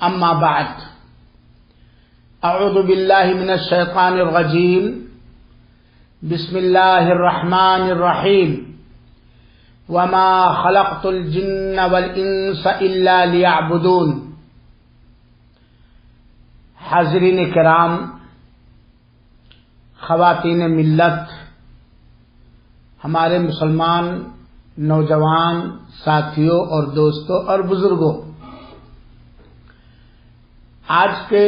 اما بعد اعوذ باللہ من الشیطان الرجیم بسم اللہ الرحمن الرحیم وما خلقت الجن والانس الا لیعبدون۔ حاضرین کرام، خواتین ملت، ہمارے مسلمان نوجوان ساتھیوں اور دوستوں اور بزرگوں، آج کے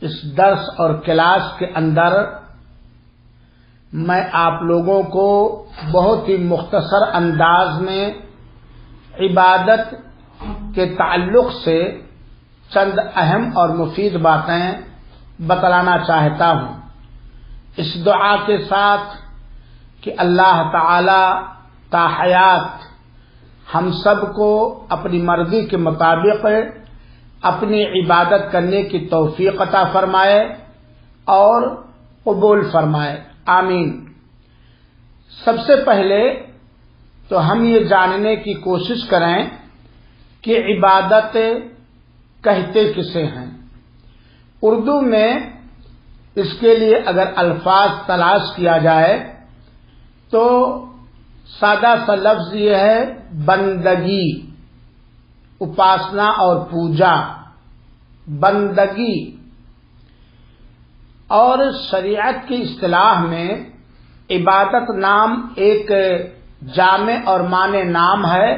اس درس اور کلاس کے اندر میں آپ لوگوں کو بہت ہی مختصر انداز میں عبادت کے تعلق سے چند اہم اور مفید باتیں بتلانا چاہتا ہوں، اس دعا کے ساتھ کہ اللہ تعالی تا حیات ہم سب کو اپنی مرضی کے مطابق اپنی عبادت کرنے کی توفیق عطا فرمائے اور قبول فرمائے، آمین۔ سب سے پہلے تو ہم یہ جاننے کی کوشش کریں کہ عبادت کہتے کسے ہیں۔ اردو میں اس کے لیے اگر الفاظ تلاش کیا جائے تو سادہ سا لفظ یہ ہے بندگی، اپاسنا اور پوجا، بندگی۔ اور شریعت کی اصطلاح میں عبادت نام ایک جامع اور معنی نام ہے،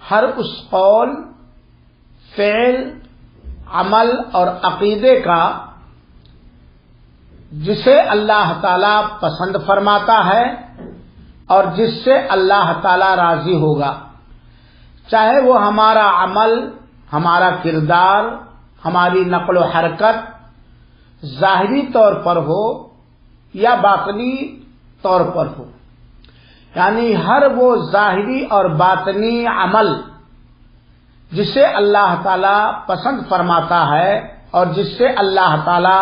ہر اس قول، فعل، عمل اور عقیدے کا جسے اللہ تعالی پسند فرماتا ہے اور جس سے اللہ تعالی راضی ہوگا، چاہے وہ ہمارا عمل، ہمارا کردار، ہماری نقل و حرکت ظاہری طور پر ہو یا باطنی طور پر ہو، یعنی ہر وہ ظاہری اور باطنی عمل جسے اللہ تعالی پسند فرماتا ہے اور جس سے اللہ تعالی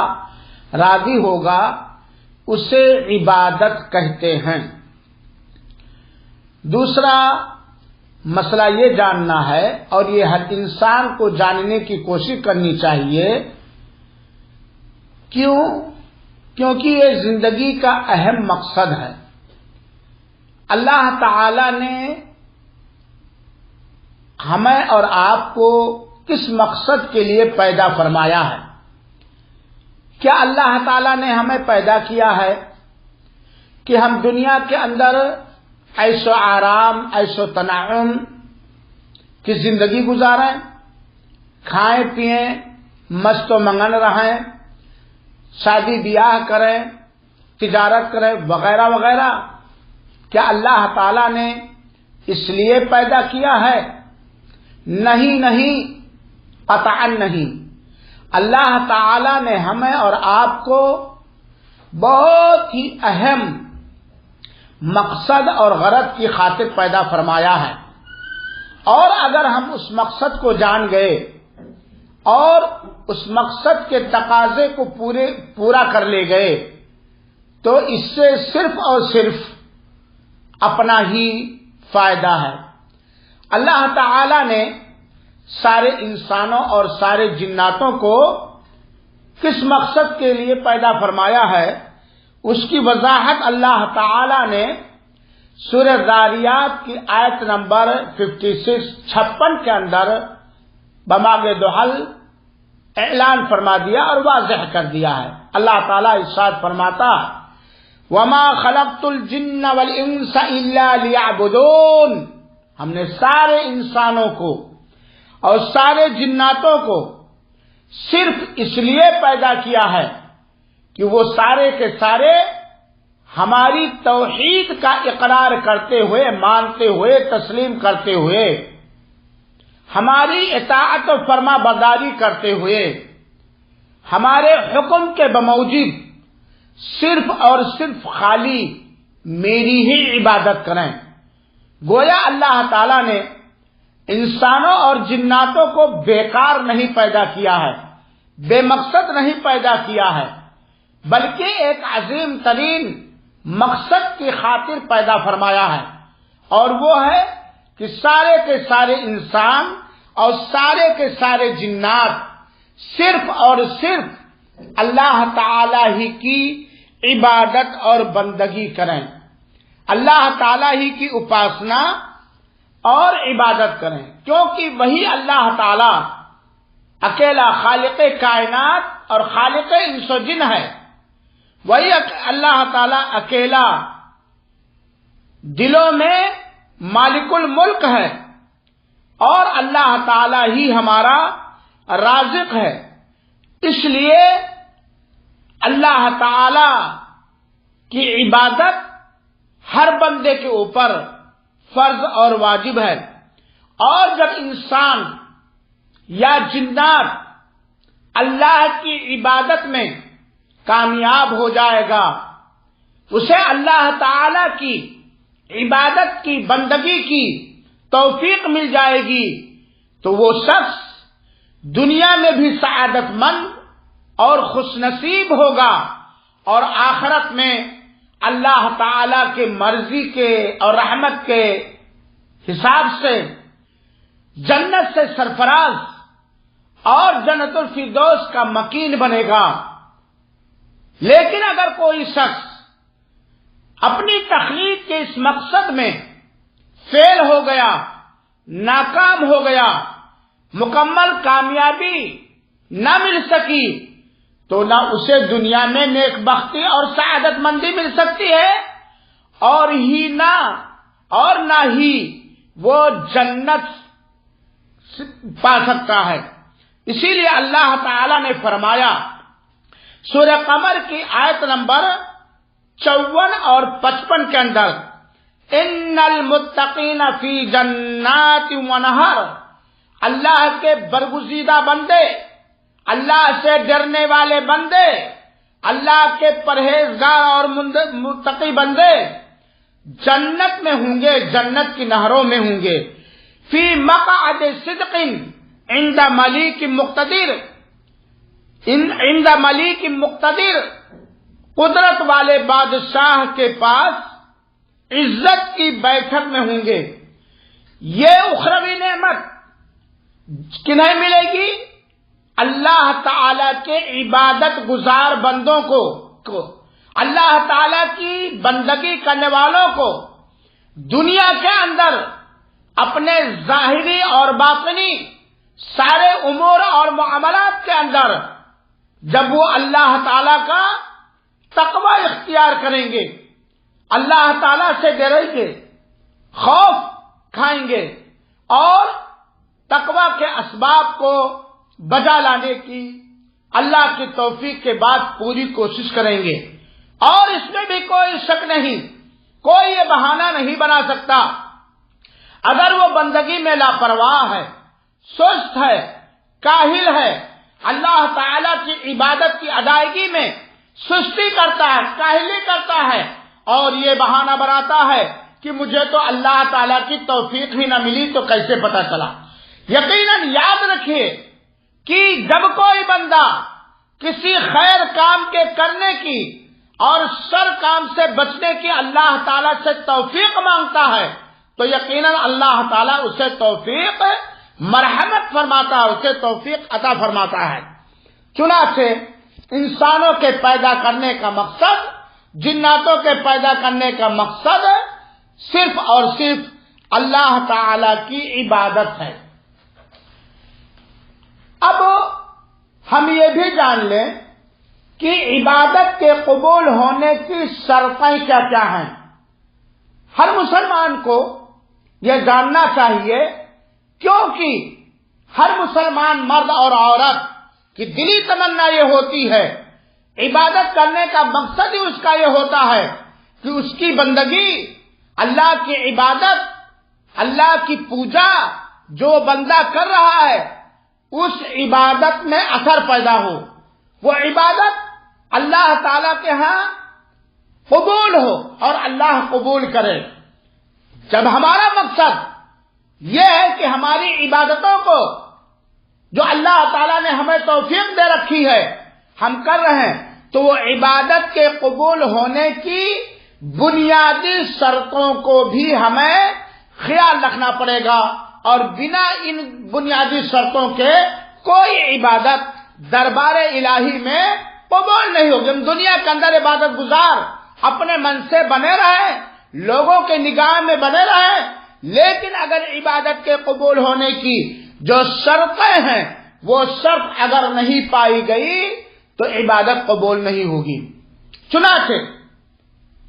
راضی ہوگا، اسے عبادت کہتے ہیں۔ دوسرا مسئلہ یہ جاننا ہے، اور یہ ہر انسان کو جاننے کی کوشش کرنی چاہیے، کیونکہ یہ زندگی کا اہم مقصد ہے۔ اللہ تعالی نے ہمیں اور آپ کو کس مقصد کے لیے پیدا فرمایا ہے؟ کیا اللہ تعالی نے ہمیں پیدا کیا ہے کہ ہم دنیا کے اندر عیش و آرام، عیش و تنعم کی زندگی گزاریں، کھائیں پیئیں، مست و منگن رہیں، شادی بیاہ کریں، تجارت کریں وغیرہ وغیرہ؟ کیا اللہ تعالی نے اس لیے پیدا کیا ہے؟ نہیں، قطعا نہیں۔ اللہ تعالی نے ہمیں اور آپ کو بہت ہی اہم مقصد اور غرض کی خاطر پیدا فرمایا ہے، اور اگر ہم اس مقصد کو جان گئے اور اس مقصد کے تقاضے کو پورا کر لے گئے تو اس سے صرف اور صرف اپنا ہی فائدہ ہے۔ اللہ تعالی نے سارے انسانوں اور سارے جناتوں کو کس مقصد کے لیے پیدا فرمایا ہے، اس کی وضاحت اللہ تعالی نے سورہ ذاریات کی آیت نمبر 56 کے اندر بماغ دحل اعلان فرما دیا اور واضح کر دیا ہے۔ اللہ تعالی ارشاد فرماتا وما خلقت الجن والانس الا لیعبدون، ہم نے سارے انسانوں کو اور سارے جناتوں کو صرف اس لیے پیدا کیا ہے کہ وہ سارے کے سارے ہماری توحید کا اقرار کرتے ہوئے، مانتے ہوئے، تسلیم کرتے ہوئے، ہماری اطاعت و فرما برداری کرتے ہوئے، ہمارے حکم کے بموجب صرف اور صرف خالی میری ہی عبادت کریں۔ گویا اللہ تعالی نے انسانوں اور جناتوں کو بیکار نہیں پیدا کیا ہے، بے مقصد نہیں پیدا کیا ہے، بلکہ ایک عظیم ترین مقصد کی خاطر پیدا فرمایا ہے، اور وہ ہے کہ سارے کے سارے انسان اور سارے کے سارے جنات صرف اور صرف اللہ تعالی ہی کی عبادت اور بندگی کریں، اللہ تعالی ہی کی اپاسنا اور عبادت کریں، کیونکہ وہی اللہ تعالی اکیلا خالق کائنات اور خالق انس و جن ہے، وہی اللہ تعالی اکیلا دلوں میں مالک الملک ہے، اور اللہ تعالی ہی ہمارا رازق ہے۔ اس لیے اللہ تعالی کی عبادت ہر بندے کے اوپر فرض اور واجب ہے، اور جب انسان یا جنات اللہ کی عبادت میں کامیاب ہو جائے گا، اسے اللہ تعالی کی عبادت کی بندگی کی توفیق مل جائے گی، تو وہ شخص دنیا میں بھی سعادت مند اور خوش نصیب ہوگا، اور آخرت میں اللہ تعالی کے مرضی کے اور رحمت کے حساب سے جنت سے سرفراز اور جنت الفردوس کا مکین بنے گا۔ لیکن اگر کوئی شخص اپنی تخلیق کے اس مقصد میں فیل ہو گیا، ناکام ہو گیا، مکمل کامیابی نہ مل سکی، تو نہ اسے دنیا میں نیک بختی اور سعادت مندی مل سکتی ہے، اور نہ ہی وہ جنت پا سکتا ہے۔ اسی لیے اللہ تعالی نے فرمایا سورہ قمر کی آیت نمبر 54 اور 55 کے اندر، ان المتقین فی جنات ونہر، اللہ کے برگزیدہ بندے، اللہ سے ڈرنے والے بندے، اللہ کے پرہیزگار اور متقی بندے جنت میں ہوں گے، جنت کی نہروں میں ہوں گے، فی مقعد صدق عند ملیک مقتدر، عند ملیک مقتدر، قدرت والے بادشاہ کے پاس عزت کی بیٹھک میں ہوں گے۔ یہ اخروی نعمت کنہیں ملے گی؟ اللہ تعالی کے عبادت گزار بندوں کو، اللہ تعالی کی بندگی کرنے والوں کو دنیا کے اندر اپنے ظاہری اور باطنی سارے امور اور معاملات کے اندر جب وہ اللہ تعالی کا تقوی اختیار کریں گے، اللہ تعالی سے ڈریں گے، خوف کھائیں گے، اور تقوی کے اسباب کو بجا لانے کی اللہ کی توفیق کے بعد پوری کوشش کریں گے، اور اس میں بھی کوئی شک نہیں، کوئی یہ بہانہ نہیں بنا سکتا اگر وہ بندگی میں لاپرواہ ہے، سست ہے، کاہل ہے، اللہ تعالی کی عبادت کی ادائیگی میں سستی کرتا ہے، کاہلی کرتا ہے، اور یہ بہانہ بناتا ہے کہ مجھے تو اللہ تعالی کی توفیق ہی نہ ملی تو کیسے پتہ چلا۔ یقیناً یاد رکھیے کہ جب کوئی بندہ کسی خیر کام کے کرنے کی اور شر کام سے بچنے کی اللہ تعالی سے توفیق مانگتا ہے، تو یقیناً اللہ تعالیٰ اسے توفیق مرحمت فرماتا ہے، اسے توفیق عطا فرماتا ہے۔ چنانچہ انسانوں کے پیدا کرنے کا مقصد، جناتوں کے پیدا کرنے کا مقصد صرف اور صرف اللہ تعالی کی عبادت ہے۔ اب ہم یہ بھی جان لیں کہ عبادت کے قبول ہونے کی شرطیں کیا کیا ہیں۔ ہر مسلمان کو یہ جاننا چاہیے، کیونکہ ہر مسلمان مرد اور عورت کی دلی تمنا یہ ہوتی ہے، عبادت کرنے کا مقصد ہی اس کا یہ ہوتا ہے کہ اس کی بندگی، اللہ کی عبادت، اللہ کی پوجا جو بندہ کر رہا ہے اس عبادت میں اثر پیدا ہو، وہ عبادت اللہ تعالی کے ہاں قبول ہو اور اللہ قبول کرے۔ جب ہمارا مقصد یہ ہے کہ ہماری عبادتوں کو جو اللہ تعالیٰ نے ہمیں توفیق دے رکھی ہے ہم کر رہے ہیں، تو وہ عبادت کے قبول ہونے کی بنیادی شرطوں کو بھی ہمیں خیال رکھنا پڑے گا اور بنا ان بنیادی شرطوں کے کوئی عبادت دربار الہی میں قبول نہیں ہوگی. ہم دنیا کے اندر عبادت گزار اپنے من سے بنے رہیں، لوگوں کے نگاہ میں بنے رہیں، لیکن اگر عبادت کے قبول ہونے کی جو شرطیں ہیں وہ شرط اگر نہیں پائی گئی تو عبادت قبول نہیں ہوگی. چنانچہ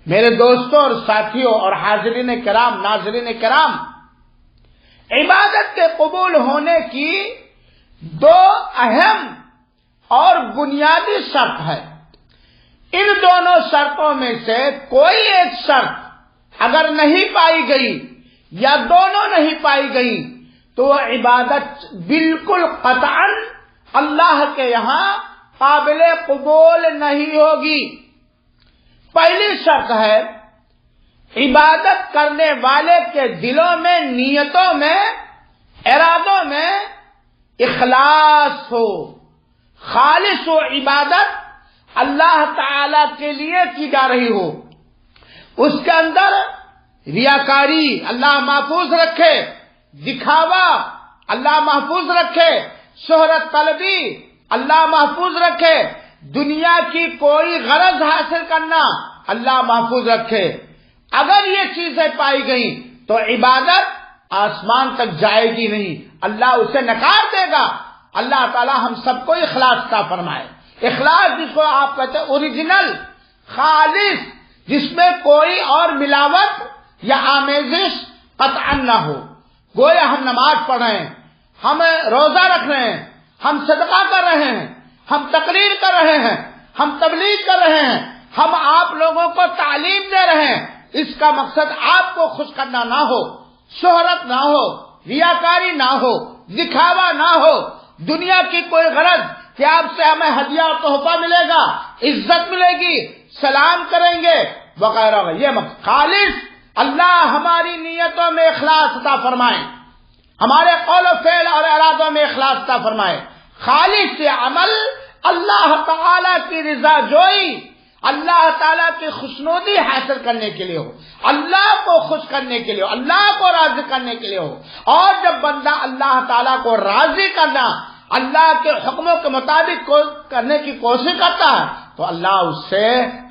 میرے دوستوں اور ساتھیوں اور حاضرین کرام، ناظرین کرام، عبادت کے قبول ہونے کی دو اہم اور بنیادی شرط ہے. ان دونوں شرطوں میں سے کوئی ایک شرط اگر نہیں پائی گئی یا دونوں نہیں پائی گئی تو وہ عبادت بالکل قطعا اللہ کے یہاں قابل قبول نہیں ہوگی. پہلی شرط ہے عبادت کرنے والے کے دلوں میں، نیتوں میں، ارادوں میں اخلاص ہو، خالص ہو، عبادت اللہ تعالی کے لیے کی جا رہی ہو. اس کے اندر ریاکاری اللہ محفوظ رکھے، دکھاوا اللہ محفوظ رکھے، شہرت طلبی اللہ محفوظ رکھے، دنیا کی کوئی غرض حاصل کرنا اللہ محفوظ رکھے. اگر یہ چیزیں پائی گئیں تو عبادت آسمان تک جائے گی نہیں، اللہ اسے نکار دے گا. اللہ تعالی ہم سب کو اخلاص عطا فرمائے. اخلاص جس کو آپ کہتے ہیں اوریجنل، خالص، جس میں کوئی اور ملاوٹ یا آمیزش قطعا نہ ہو. گویا ہم نماز پڑھ رہے ہیں، ہم روزہ رکھ رہے ہیں، ہم صدقہ کر رہے ہیں، ہم تقریر کر رہے ہیں، ہم تبلیغ کر رہے ہیں، ہم آپ لوگوں کو تعلیم دے رہے ہیں. اس کا مقصد آپ کو خوش کرنا نہ ہو، شہرت نہ ہو، ریاکاری نہ ہو، دکھاوا نہ ہو، دنیا کی کوئی غرض کہ آپ سے ہمیں ہدیہ اور تحفہ ملے گا، عزت ملے گی، سلام کریں گے وغیرہ. یہ مقصد خالص اللہ ہماری نیتوں میں اخلاص عطا فرمائے، ہمارے قول و فعل اور ارادوں میں اخلاص عطا فرمائے. خالص عمل اللہ تعالی کی رضا جوئی، اللہ تعالیٰ کی خوشنودی حاصل کرنے کے لیے ہو، اللہ کو خوش کرنے کے لیے ہو، اللہ کو راضی کرنے کے لیے ہو. اور جب بندہ اللہ تعالیٰ کو راضی کرنا، اللہ کے حکموں کے مطابق کرنے کی کوشش کرتا ہے تو اللہ اس سے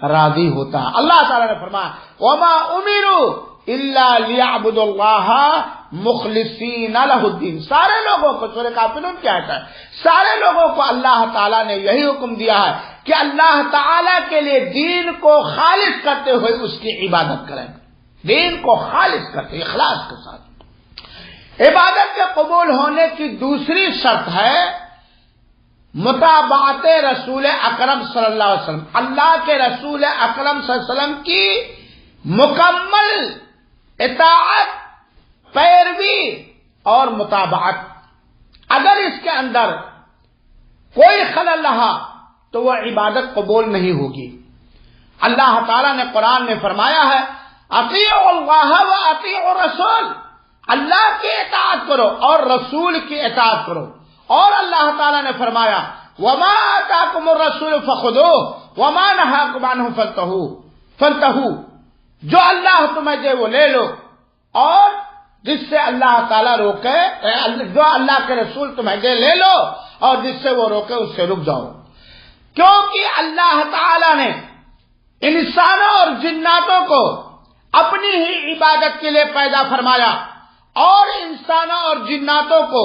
راضی ہوتا ہے. اللہ تعالیٰ نے فرمایا وَمَا أُمِرُوا إِلَّا لِيَعْبُدُوا اللَّهَ مُخْلِصِينَ لَهُ الدِّينَ. سارے لوگوں کو، سورہ کافرون کیا ہے، سارے لوگوں کو اللہ تعالیٰ نے یہی حکم دیا ہے کہ اللہ تعالیٰ کے لیے دین کو خالص کرتے ہوئے اس کی عبادت کریں. دین کو خالص کرتے، اخلاص کے ساتھ. عبادت کے قبول ہونے کی دوسری شرط ہے متابعت رسول اکرم صلی اللہ علیہ وسلم. اللہ کے رسول اکرم صلی اللہ علیہ وسلم کی مکمل اطاعت، پیروی اور متابعت. اگر اس کے اندر کوئی خلل رہا تو وہ عبادت قبول نہیں ہوگی. اللہ تعالیٰ نے قرآن میں فرمایا ہے اطیعوا اللہ و اطیعوا الرسول، اللہ کی اطاعت کرو اور رسول کی اطاعت کرو. اور اللہ تعالیٰ نے فرمایا وما آتاکم الرسول فخذوه وما نهاکم عنہ فانتہوا. جو اللہ تمہیں دے وہ لے لو، اور جس سے اللہ تعالیٰ روکے، جو اللہ کے رسول تمہیں دے لے لو، اور جس سے وہ روکے اس سے رک جاؤ. کیونکہ اللہ تعالیٰ نے انسانوں اور جناتوں کو اپنی ہی عبادت کے لیے پیدا فرمایا، اور انسانوں اور جناتوں کو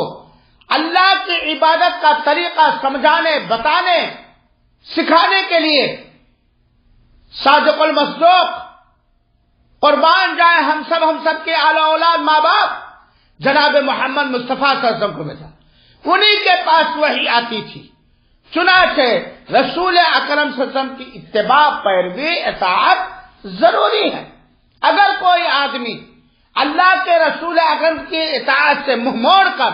اللہ کی عبادت کا طریقہ سمجھانے، بتانے، سکھانے کے لیے صادق المصدوق، قربان جائے ہم سب کے اعلیٰ اولاد ماں باپ جناب محمد مصطفیٰ صلی اللہ علیہ وسلم کو بھیجا. انہی کے پاس وحی آتی تھی. چنانچہ رسول اکرم صلی اللہ علیہ وسلم کی اتباع، پیروی، اطاعت ضروری ہے. اگر کوئی آدمی اللہ کے رسول اکرم کی اطاعت سے منہ موڑ کر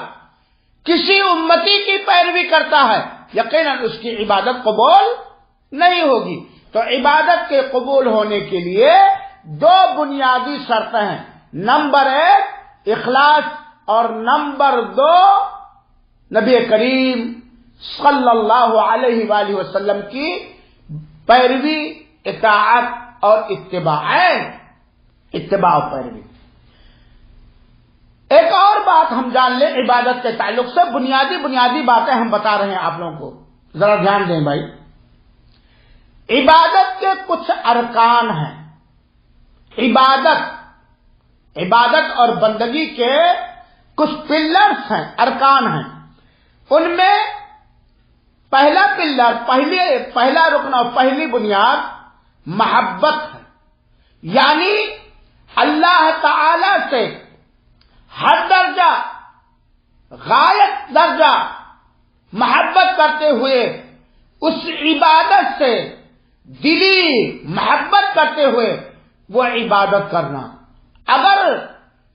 کسی امتی کی پیروی کرتا ہے، یقیناً اس کی عبادت قبول نہیں ہوگی. تو عبادت کے قبول ہونے کے لیے دو بنیادی شرطیں ہیں. نمبر 1 اخلاص، اور نمبر 2 نبی کریم صلی اللہ علیہ وآلہ وسلم کی پیروی، اطاعت اور اتباع و پیروی. ایک اور بات ہم جان لیں عبادت کے تعلق سے، بنیادی باتیں ہم بتا رہے ہیں آپ لوگوں کو، ذرا دھیان دیں بھائی۔ عبادت کے کچھ ارکان ہیں، عبادت اور بندگی کے کچھ پلرز ہیں، ارکان ہیں۔ ان میں پہلا پلر، پہلا رکن اور پہلی بنیاد محبت ہے، یعنی اللہ تعالی سے ہر درجہ، غایت درجہ محبت کرتے ہوئے، اس عبادت سے دلی محبت کرتے ہوئے وہ عبادت کرنا۔ اگر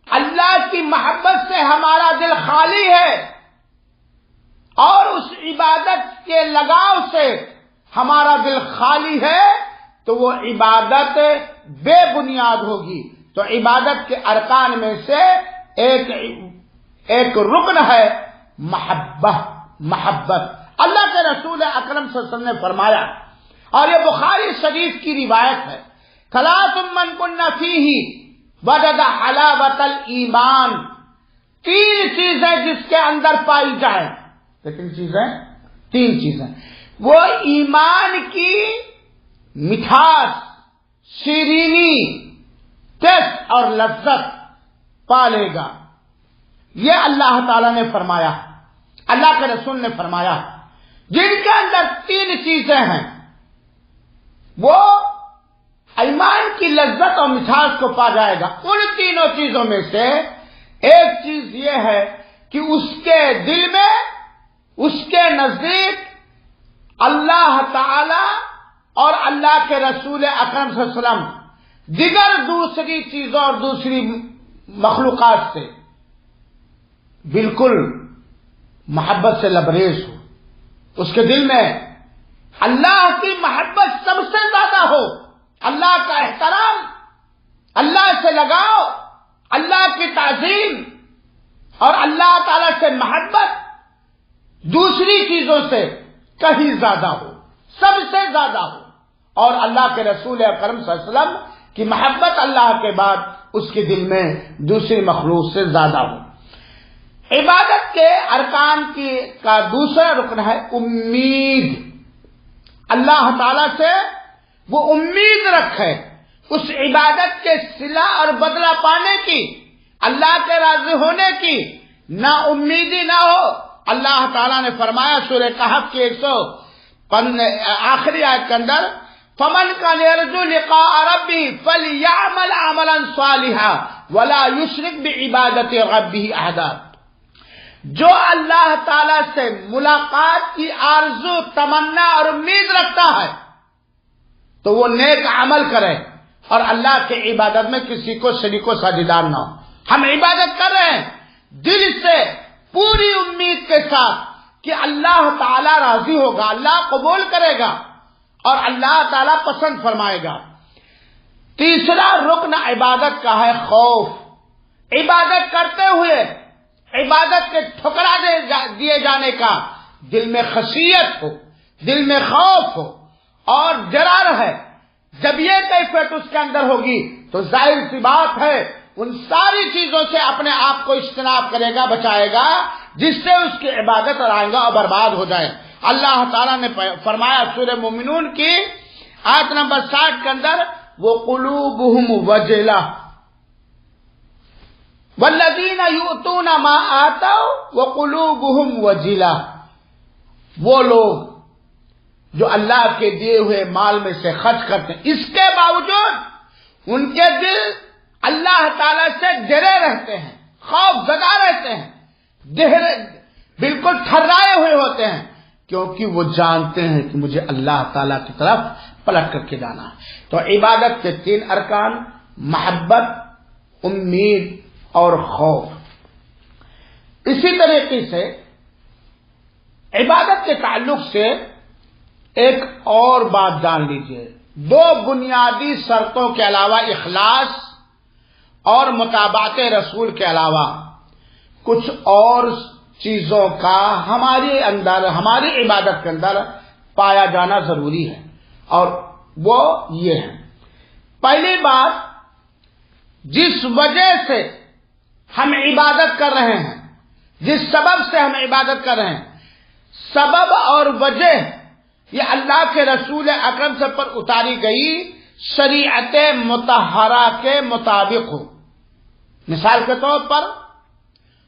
اللہ کی محبت سے ہمارا دل خالی ہے اور اس عبادت کے لگاؤ سے ہمارا دل خالی ہے تو وہ عبادت بے بنیاد ہوگی۔ تو عبادت کے ارکان میں سے ایک رکن ہے محبت۔ اللہ کے رسول اکرم صلی اللہ علیہ وسلم نے فرمایا، اور یہ بخاری شریف کی روایت ہے، ثلاث من کن فیہ وجد حلاوۃ الایمان، تین چیزیں جس کے اندر پائی جائیں، تین چیزیں، وہ ایمان کی مٹھاس، شیرینی، ٹیسٹ اور لذت پالے گا۔ یہ اللہ تعالی نے فرمایا، اللہ کے رسول نے فرمایا، جن کے اندر تین چیزیں ہیں وہ ایمان کی لذت اور مٹھاس کو پا جائے گا۔ ان تینوں چیزوں میں سے ایک چیز یہ ہے کہ اس کے دل میں، اس کے نزدیک اللہ تعالی اور اللہ کے رسول اکرم صلی اللہ علیہ وسلم دیگر دوسری چیزوں اور دوسری مخلوقات سے بالکل محبت سے لبریز ہو، اس کے دل میں اللہ کی محبت سب سے زیادہ ہو، اللہ کا احترام، اللہ سے لگاؤ، اللہ کی تعظیم اور اللہ تعالی سے محبت دوسری چیزوں سے کہیں زیادہ ہو، سب سے زیادہ ہو، اور اللہ کے رسول اکرم صلی اللہ علیہ وسلم کی محبت اللہ کے بعد اس کے دل میں دوسری مخلوق سے زیادہ ہو۔ عبادت کے ارکان کا دوسرا رکن ہے امید۔ اللہ تعالی سے وہ امید رکھے، اس عبادت کے صلہ اور بدلہ پانے کی، اللہ کے راضی ہونے کی نا امیدی نہ ہو۔ اللہ تعالیٰ نے فرمایا سورہ کہف کی 100 آخری آیت کے اندر، فمن کان یرجو لقاء ربہ فلیعمل عملا صالحا ولا یشرک بعبادت ربہ احدا۔ جو اللہ تعالی سے ملاقات کی آرزو، تمنا اور امید رکھتا ہے تو وہ نیک عمل کرے اور اللہ کی عبادت میں کسی کو شریک و ساجھیدار نہ ہو۔ ہم عبادت کر رہے ہیں دل سے پوری امید کے ساتھ کہ اللہ تعالی راضی ہوگا، اللہ قبول کرے گا اور اللہ تعالی پسند فرمائے گا۔ تیسرا رکن عبادت کا ہے خوف۔ عبادت کرتے ہوئے عبادت کے ٹھکرا دیے جانے کا دل میں خشیت ہو، دل میں خوف ہو اور ڈر ہے۔ جب یہ کیفیت اس کے اندر ہوگی تو ظاہر سی بات ہے ان ساری چیزوں سے اپنے آپ کو اجتناب کرے گا، بچائے گا، جس سے اس کی عبادت اور آئندہ اور برباد ہو جائے۔ اللہ تعالیٰ نے فرمایا سورہ مومنون کی آیت نمبر 60 کے اندر، وَقُلُوبُهُمْ وَجِلَةٌ وَالَّذِينَ يُؤْتُونَ مَا آتَوْا وَقُلُوبُهُمْ وَجِلَةٌ۔ وہ لوگ جو اللہ کے دیے ہوئے مال میں سے خرچ کرتے ہیں، اس کے باوجود ان کے دل اللہ تعالی سے ڈرے رہتے ہیں، خوف زدہ رہتے ہیں، بالکل تھرائے ہوئے ہوتے ہیں، کیونکہ وہ جانتے ہیں کہ مجھے اللہ تعالی کی طرف پلٹ کر کے جانا ہے۔ تو عبادت کے 3 ارکان، محبت، امید اور خوف۔ اسی طریقے سے عبادت کے تعلق سے ایک اور بات جان لیجئے، 2 بنیادی شرطوں کے علاوہ، اخلاص اور متابعت رسول کے علاوہ کچھ اور چیزوں کا ہماری عبادت کے اندر پایا جانا ضروری ہے، اور وہ یہ ہے۔ پہلی بات، جس وجہ سے ہم عبادت کر رہے ہیں، جس سبب سے ہم عبادت کر رہے ہیں، سبب اور وجہ یہ اللہ کے رسول اکرم سے پر اتاری گئی شریعت مطہرہ کے مطابق ہو۔ مثال کے طور پر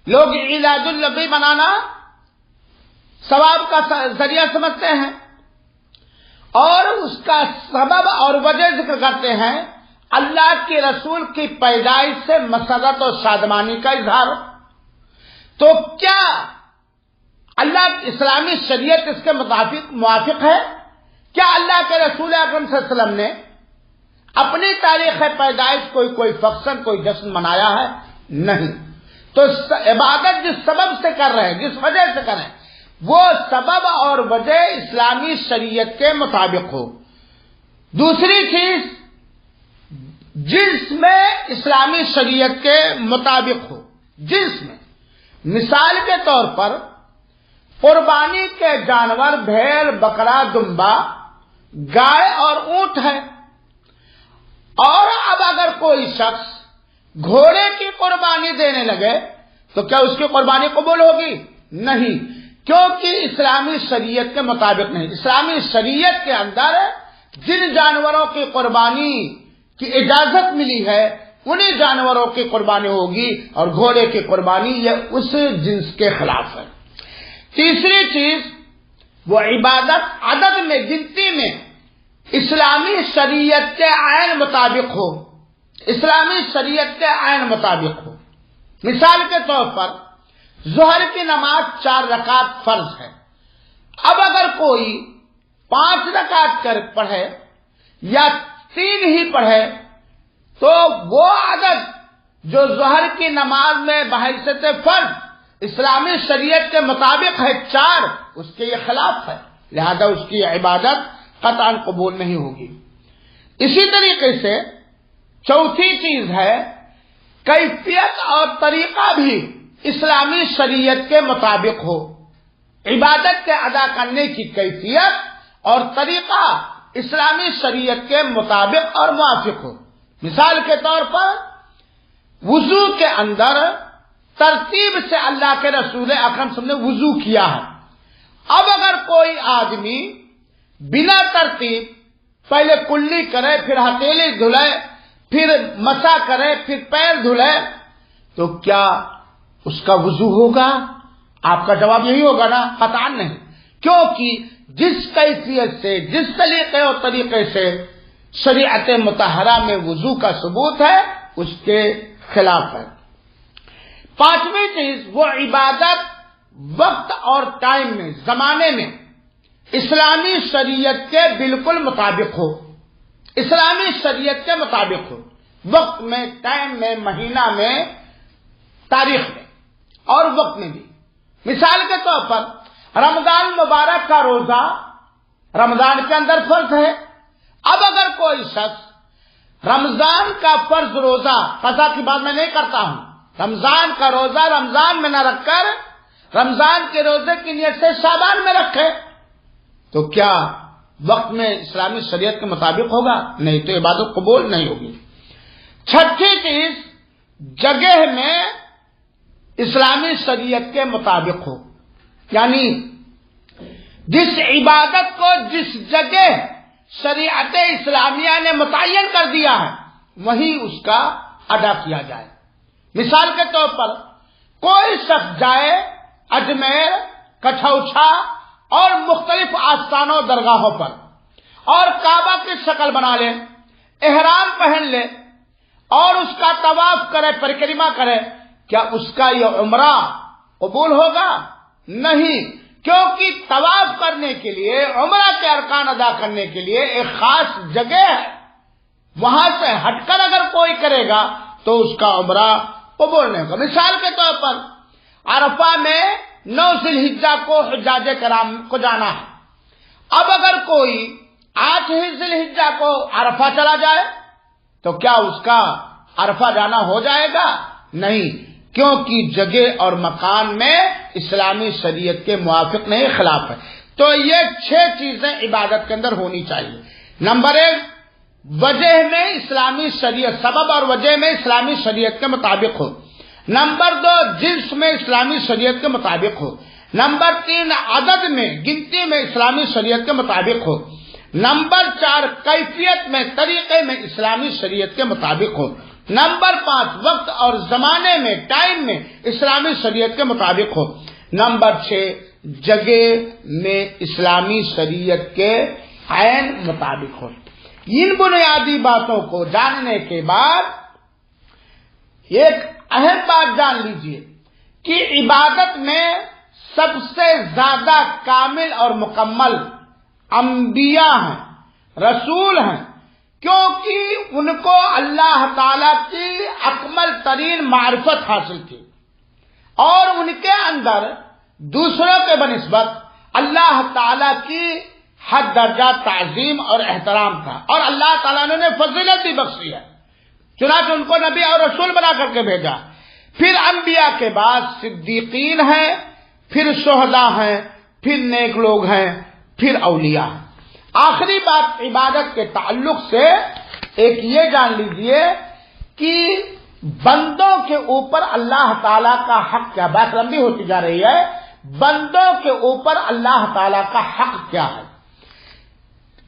لوگ عید النبی منانا ثواب کا ذریعہ سمجھتے ہیں اور اس کا سبب اور وجہ ذکر کرتے ہیں اللہ کے رسول کی پیدائش سے مسرت اور شادمانی کا اظہار۔ تو کیا اللہ اسلامی شریعت اس کے موافق ہے؟ کیا اللہ کے رسول اکرم صلی اللہ علیہ وسلم نے اپنی تاریخ پیدائش کوئی فنکشن کوئی جشن منایا ہے؟ نہیں۔ تو عبادت جس سبب سے کر رہے ہیں، جس وجہ سے کر رہے ہیں، وہ سبب اور وجہ اسلامی شریعت کے مطابق ہو۔ دوسری چیز جنس میں اسلامی شریعت کے مطابق ہو۔ جنس میں مثال کے طور پر قربانی کے جانور بھیڑ، بکرا، دمبا، گائے اور اونٹ ہے، اور اب اگر کوئی شخص گھوڑے کی قربانی دینے لگے تو کیا اس کی قربانی قبول ہوگی؟ نہیں، کیونکہ اسلامی شریعت کے مطابق نہیں۔ اسلامی شریعت کے اندر جن جانوروں کی قربانی کی اجازت ملی ہے انہی جانوروں کی قربانی ہوگی، اور گھوڑے کی قربانی یہ اس جنس کے خلاف ہے۔ تیسری چیز وہ عبادت عدد میں، گنتی میں اسلامی شریعت کے عین مطابق ہو، اسلامی شریعت کے عین مطابق ہو۔ مثال کے طور پر ظہر کی نماز 4 رکعت فرض ہے، اب اگر کوئی 5 رکعت پڑھے یا 3 ہی پڑھے تو وہ عدد جو ظہر کی نماز میں بحیثیت فرض اسلامی شریعت کے مطابق ہے 4، اس کے یہ خلاف ہے، لہذا اس کی عبادت قطعاً قبول نہیں ہوگی۔ اسی طریقے سے چوتھی چیز ہے کیفیت اور طریقہ بھی اسلامی شریعت کے مطابق ہو۔ عبادت کے ادا کرنے کی کیفیت اور طریقہ اسلامی شریعت کے مطابق اور موافق ہو۔ مثال کے طور پر وضو کے اندر ترتیب سے اللہ کے رسول اکرم صلی اللہ علیہ وسلم نے وضو کیا ہے، اب اگر کوئی آدمی بنا ترتیب پہلے کلی کرے، پھر ہتھیلی دھلے، پھر مسا کرے، پھر پیر دھلے، تو کیا اس کا وضو ہوگا؟ آپ کا جواب یہی ہوگا نا، قطعاً نہیں، کیونکہ جس کیفیت سے، جس طریقے اور طریقے سے شریعت مطہرہ میں وضو کا ثبوت ہے اس کے خلاف ہے۔ پانچویں چیز وہ عبادت وقت اور ٹائم میں، زمانے میں اسلامی شریعت کے بالکل مطابق ہو، اسلامی شریعت کے مطابق ہو، وقت میں، ٹائم میں، مہینہ میں، تاریخ میں اور وقت میں بھی۔ مثال کے طور پر رمضان مبارک کا روزہ رمضان کے اندر فرض ہے، اب اگر کوئی شخص رمضان کا فرض روزہ، قضا کی بات میں نہیں کرتا ہوں، رمضان کا روزہ رمضان میں نہ رکھ کر رمضان کے روزے کی نیت سے شعبان میں رکھے تو کیا وقت میں اسلامی شریعت کے مطابق ہوگا؟ نہیں، تو عبادت قبول نہیں ہوگی۔ چھٹی چیز جگہ میں اسلامی شریعت کے مطابق ہو، یعنی جس عبادت کو جس جگہ شریعت اسلامیہ نے متعین کر دیا ہے وہیں اس کا ادا کیا جائے۔ مثال کے طور پر کوئی شخص جائے اجمیر، کچھوچھا اور مختلف آستانوں درگاہوں پر اور کعبہ کی شکل بنا لے، احرام پہن لے اور اس کا طواف کرے، پریکرما کرے، کیا اس کا یہ عمرہ قبول ہوگا؟ نہیں، کیونکہ طواف کرنے کے لیے، عمرہ کے ارکان ادا کرنے کے لیے ایک خاص جگہ ہے، وہاں سے ہٹ کر اگر کوئی کرے گا تو اس کا عمرہ قبول نہیں ہوگا۔ مثال کے طور پر عرفہ میں 9 ذی الحجہ کو حجاج کرام کو جانا ہے، اب اگر کوئی 8 ذی الحجہ کو عرفہ چلا جائے تو کیا اس کا عرفہ جانا ہو جائے گا؟ نہیں، کیونکہ جگہ اور مکان میں اسلامی شریعت کے موافق نہیں، خلاف ہے۔ تو یہ 6 چیزیں عبادت کے اندر ہونی چاہیے۔ نمبر 1 وجہ میں اسلامی شریعت، سبب اور وجہ میں اسلامی شریعت کے مطابق ہو۔ نمبر 2 جنس میں اسلامی شریعت کے مطابق ہو، نمبر 3 عدد میں گنتی میں اسلامی شریعت کے مطابق ہو، نمبر 4 کیفیت میں طریقے میں اسلامی شریعت کے مطابق ہو، نمبر 5 وقت اور زمانے میں ٹائم میں اسلامی شریعت کے مطابق ہو، نمبر 6 جگہ میں اسلامی شریعت کے عین مطابق ہو۔ ان بنیادی باتوں کو جاننے کے بعد ایک اہم بات جان لیجئے کہ عبادت میں سب سے زیادہ کامل اور مکمل انبیاء ہیں، رسول ہیں، کیونکہ ان کو اللہ تعالی کی اکمل ترین معرفت حاصل تھی اور ان کے اندر دوسروں کے بنسبت اللہ تعالی کی حد درجہ تعظیم اور احترام تھا، اور اللہ تعالیٰ نے انہیں فضیلت بھی بخشی ہے، چنانچہ ان کو نبی اور رسول بنا کر کے بھیجا۔ پھر انبیاء کے بعد صدیقین ہیں، پھر شہداء ہیں، پھر نیک لوگ ہیں، پھر اولیاء ہیں۔ آخری بات عبادت کے تعلق سے ایک یہ جان لیجئے کہ بندوں کے اوپر اللہ تعالیٰ کا حق کیا، بات لمبی ہوتی جا رہی ہے، بندوں کے اوپر اللہ تعالیٰ کا حق کیا ہے۔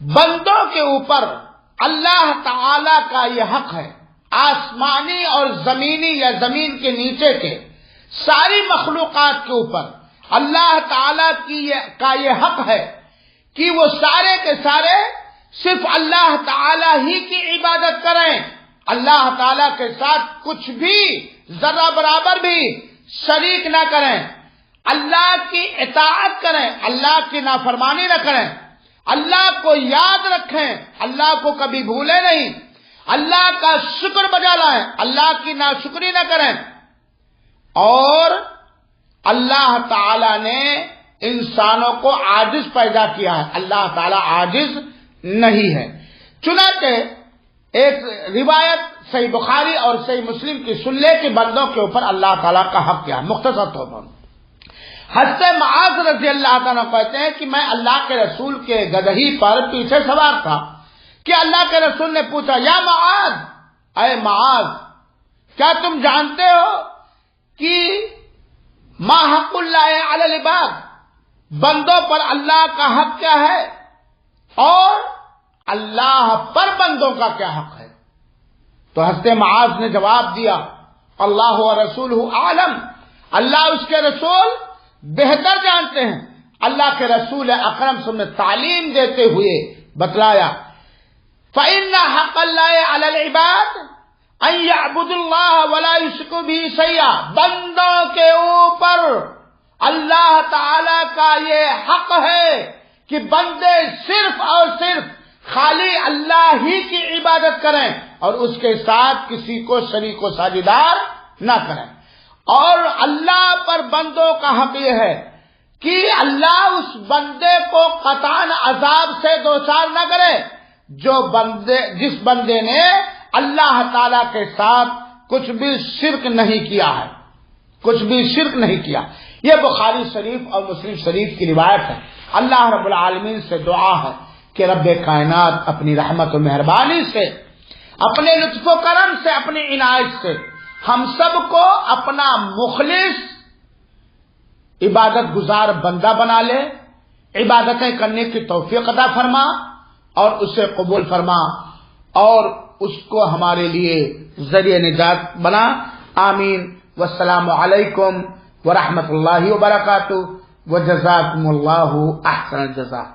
بندوں کے اوپر اللہ تعالی کا یہ حق ہے، آسمانی اور زمینی یا زمین کے نیچے کے ساری مخلوقات کے اوپر اللہ تعالی کا یہ حق ہے کہ وہ سارے کے سارے صرف اللہ تعالی ہی کی عبادت کریں، اللہ تعالی کے ساتھ کچھ بھی ذرہ برابر بھی شریک نہ کریں، اللہ کی اطاعت کریں، اللہ کی نافرمانی نہ کریں، اللہ کو یاد رکھیں، اللہ کو کبھی بھولیں نہیں، اللہ کا شکر بجا لائیں، اللہ کی ناشکری نہ کریں۔ اور اللہ تعالی نے انسانوں کو عاجز پیدا کیا ہے، اللہ تعالی عاجز نہیں ہے۔ چنانچہ ایک روایت صحیح بخاری اور صحیح مسلم کی سن لے کہ بندوں کے اوپر اللہ تعالی کا حق کیا ہے۔ مختصر طور پر حضرت معاذ رضی اللہ تعالیٰ کہتے ہیں کہ میں اللہ کے رسول کے گدہی پر پیچھے سوار تھا کہ اللہ کے رسول نے پوچھا، یا معاذ، اے معاذ، کیا تم جانتے ہو کہ ما حق اللہ علی العباد، بندوں پر اللہ کا حق کیا ہے اور اللہ پر بندوں کا کیا حق ہے؟ تو حضرت معاذ نے جواب دیا، اللہ و رسولہ عالم، اللہ اس کے رسول بہتر جانتے ہیں۔ اللہ کے رسول اکرم صلی اللہ علیہ وسلم نے تعلیم دیتے ہوئے بتلایا، فَإِنَّ حَقَّ اللَّهِ عَلَى الْعِبَادِ أَن يَعْبُدُوا اللَّهَ وَلَا يُشْرِكُوا بِهِ شَيْئًا، بندوں کے اوپر اللہ تعالی کا یہ حق ہے کہ بندے صرف اور صرف خالی اللہ ہی کی عبادت کریں اور اس کے ساتھ کسی کو شریک و ساجدار نہ کریں۔ اور اللہ پر بندوں کا حق یہ ہے کہ اللہ اس بندے کو قطعاً عذاب سے دوچار نہ کرے جس بندے نے اللہ تعالی کے ساتھ کچھ بھی شرک نہیں کیا ہے، کچھ بھی شرک نہیں کیا۔ یہ بخاری شریف اور مسلم شریف کی روایت ہے۔ اللہ رب العالمین سے دعا ہے کہ رب کائنات اپنی رحمت و مہربانی سے، اپنے لطف و کرم سے، اپنی عنایت سے ہم سب کو اپنا مخلص عبادت گزار بندہ بنا لے، عبادتیں کرنے کی توفیق عطا فرما اور اسے قبول فرما اور اس کو ہمارے لیے ذریعہ نجات بنا۔ آمین۔ والسلام علیکم ورحمۃ اللہ وبرکاتہ، وجزاکم اللہ احسن الجزاء۔